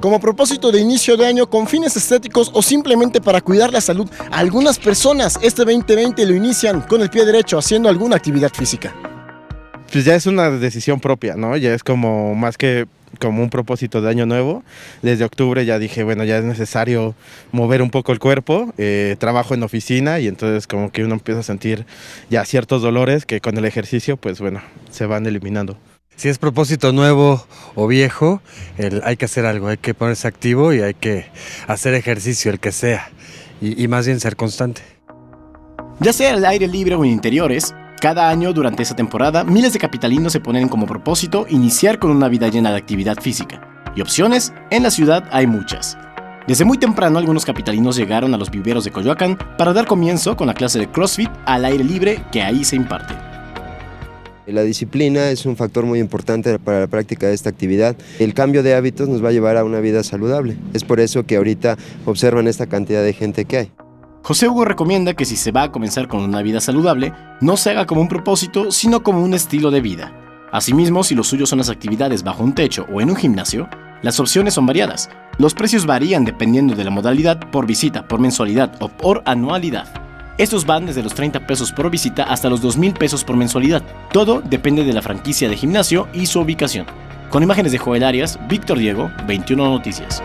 Como propósito de inicio de año, con fines estéticos o simplemente para cuidar la salud, algunas personas este 2020 lo inician con el pie derecho haciendo alguna actividad física. Pues ya es una decisión propia, ¿no? Ya es como más que como un propósito de año nuevo. Desde octubre ya dije, bueno, ya es necesario mover un poco el cuerpo. Trabajo en oficina y entonces como que uno empieza a sentir ya ciertos dolores que con el ejercicio, pues bueno, se van eliminando. Si es propósito nuevo o viejo, hay que hacer algo, hay que ponerse activo y hay que hacer ejercicio, el que sea, y más bien ser constante. Ya sea al aire libre o en interiores, cada año durante esta temporada miles de capitalinos se ponen como propósito iniciar con una vida llena de actividad física. Y opciones, en la ciudad hay muchas. Desde muy temprano algunos capitalinos llegaron a los viveros de Coyoacán para dar comienzo con la clase de CrossFit al aire libre que ahí se imparte. La disciplina es un factor muy importante para la práctica de esta actividad. El cambio de hábitos nos va a llevar a una vida saludable. Es por eso que ahorita observan esta cantidad de gente que hay. José Hugo recomienda que si se va a comenzar con una vida saludable, no se haga como un propósito, sino como un estilo de vida. Asimismo, si lo suyo son las actividades bajo un techo o en un gimnasio, las opciones son variadas. Los precios varían dependiendo de la modalidad, por visita, por mensualidad o por anualidad. Estos van desde los 30 pesos por visita hasta los 2,000 pesos por mensualidad. Todo depende de la franquicia de gimnasio y su ubicación. Con imágenes de Joel Arias, Víctor Diego, 21 Noticias.